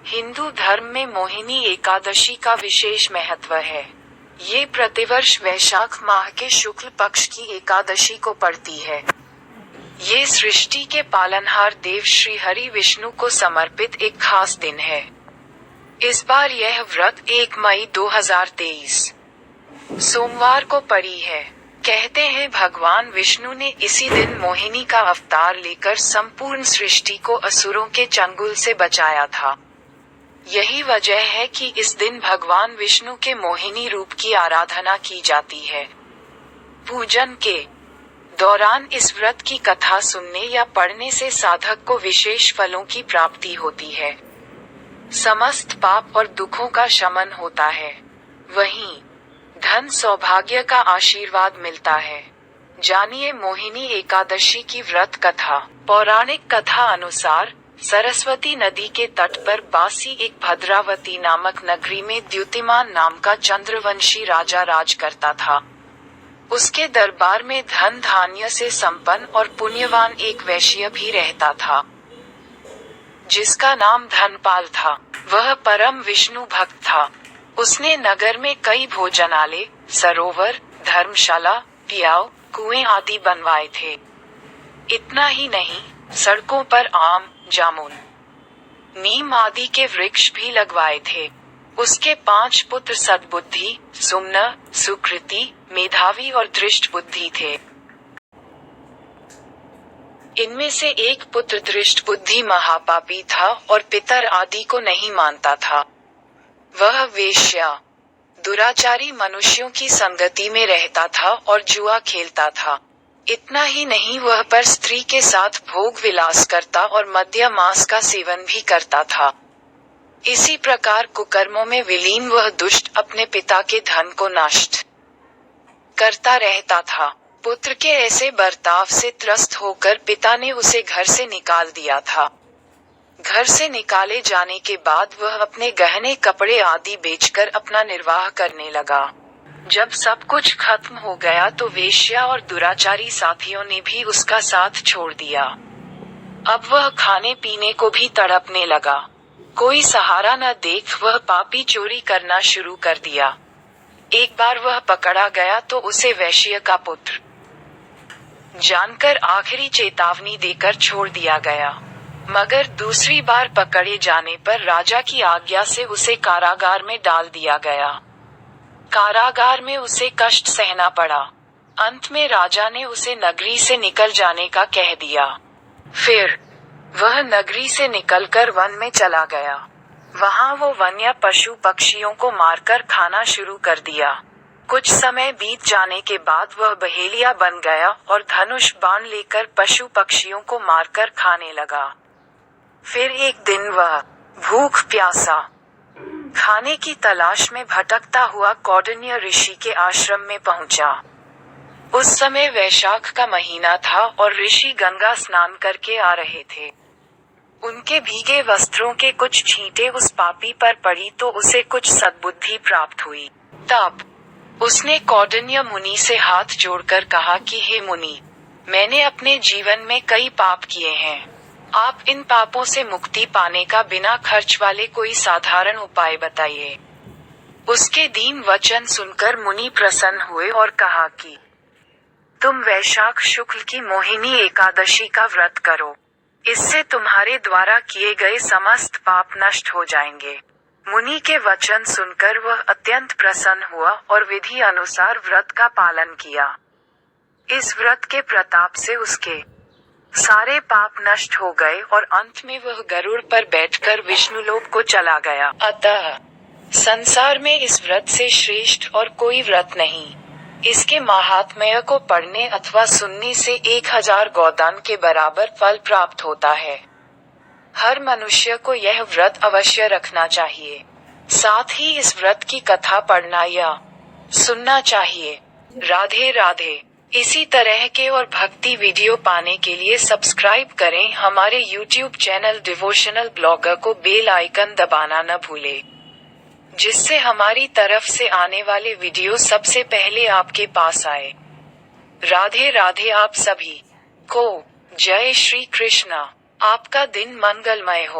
हिंदू धर्म में मोहिनी एकादशी का विशेष महत्व है। ये प्रतिवर्ष वैशाख माह के शुक्ल पक्ष की एकादशी को पड़ती है। ये सृष्टि के पालनहार देव श्री हरि विष्णु को समर्पित एक खास दिन है। इस बार यह व्रत 1 मई 2023 सोमवार को पड़ी है। कहते हैं भगवान विष्णु ने इसी दिन मोहिनी का अवतार लेकर संपूर्ण सृष्टि को असुरों के चंगुल से बचाया था। यही वजह है कि इस दिन भगवान विष्णु के मोहिनी रूप की आराधना की जाती है। पूजन के दौरान इस व्रत की कथा सुनने या पढ़ने से साधक को विशेष फलों की प्राप्ति होती है। समस्त पाप और दुखों का शमन होता है। वहीं धन सौभाग्य का आशीर्वाद मिलता है। जानिए मोहिनी एकादशी की व्रत कथा। पौराणिक कथा अनुसार सरस्वती नदी के तट पर बासी एक भद्रावती नामक नगरी में द्युतिमान नाम का चंद्रवंशी राजा राज करता था। उसके दरबार में धन धान्य से संपन्न और पुण्यवान एक वैश्य भी रहता था, जिसका नाम धनपाल था। वह परम विष्णु भक्त था। उसने नगर में कई भोजनालय, सरोवर, धर्मशाला, पियाव, कुएं आदि बनवाए थे। इतना ही नहीं, सड़कों पर आम, जामुन, नीम आदि के वृक्ष भी लगवाए थे। उसके 5 पुत्र सद्बुद्धि, सुम्न, सुकृति, मेधावी और दृष्ट बुद्धि थे। इनमें से एक पुत्र दृष्ट बुद्धि महापापी था और पितर आदि को नहीं मानता था। वह वेश्या, दुराचारी मनुष्यों की संगति में रहता था और जुआ खेलता था। इतना ही नहीं, वह पर स्त्री के साथ भोग विलास करता और मद्य मांस का सेवन भी करता था। इसी प्रकार कुकर्मों में विलीन वह दुष्ट अपने पिता के धन को नष्ट करता रहता था। पुत्र के ऐसे बर्ताव से त्रस्त होकर पिता ने उसे घर से निकाल दिया था। घर से निकाले जाने के बाद वह अपने गहने कपड़े आदि बेचकर अपना निर्वाह करने लगा। जब सब कुछ खत्म हो गया तो वेश्या और दुराचारी साथियों ने भी उसका साथ छोड़ दिया। अब वह खाने पीने को भी तड़पने लगा। कोई सहारा न देख वह पापी चोरी करना शुरू कर दिया। एक बार वह पकड़ा गया तो उसे वैश्य का पुत्र जानकर आखिरी चेतावनी देकर छोड़ दिया गया। मगर दूसरी बार पकड़े जाने पर राजा की आज्ञा से उसे कारागार में डाल दिया गया। कारागार में उसे कष्ट सहना पड़ा। अंत में राजा ने उसे नगरी से निकल जाने का कह दिया। फिर वह नगरी से निकलकर वन में चला गया। वहां वो वन्य पशु पक्षियों को मारकर खाना शुरू कर दिया। कुछ समय बीत जाने के बाद वह बहेलिया बन गया और धनुष बाण लेकर पशु पक्षियों को मारकर खाने लगा। फिर एक दिन वह भूख प्यासा खाने की तलाश में भटकता हुआ कौंडिन्य ऋषि के आश्रम में पहुंचा। उस समय वैशाख का महीना था और ऋषि गंगा स्नान करके आ रहे थे। उनके भीगे वस्त्रों के कुछ छींटे उस पापी पर पड़ी तो उसे कुछ सद्बुद्धि प्राप्त हुई। तब उसने कौंडिन्य मुनि से हाथ जोड़कर कहा कि हे मुनि, मैंने अपने जीवन में कई पाप किए हैं। आप इन पापों से मुक्ति पाने का बिना खर्च वाले कोई साधारण उपाय बताइए। उसके दीन वचन सुनकर मुनि प्रसन्न हुए और कहा कि तुम वैशाख शुक्ल की मोहिनी एकादशी का व्रत करो। इससे तुम्हारे द्वारा किए गए समस्त पाप नष्ट हो जाएंगे। मुनि के वचन सुनकर वह अत्यंत प्रसन्न हुआ और विधि अनुसार व्रत का पालन किया। इस व्रत के प्रताप से उसके सारे पाप नष्ट हो गए और अंत में वह गरुड़ पर बैठकर विष्णुलोक को चला गया। अतः संसार में इस व्रत से श्रेष्ठ और कोई व्रत नहीं। इसके महात्म्य को पढ़ने अथवा सुनने से 1000 गोदान के बराबर फल प्राप्त होता है। हर मनुष्य को यह व्रत अवश्य रखना चाहिए। साथ ही इस व्रत की कथा पढ़ना या सुनना चाहिए। राधे राधे। इसी तरह के और भक्ति वीडियो पाने के लिए सब्सक्राइब करें हमारे YouTube चैनल डिवोशनल ब्लॉगर को। बेल आइकन दबाना न भूलें, जिससे हमारी तरफ से आने वाले वीडियो सबसे पहले आपके पास आए। राधे राधे। आप सभी को जय श्री कृष्णा। आपका दिन मंगलमय हो।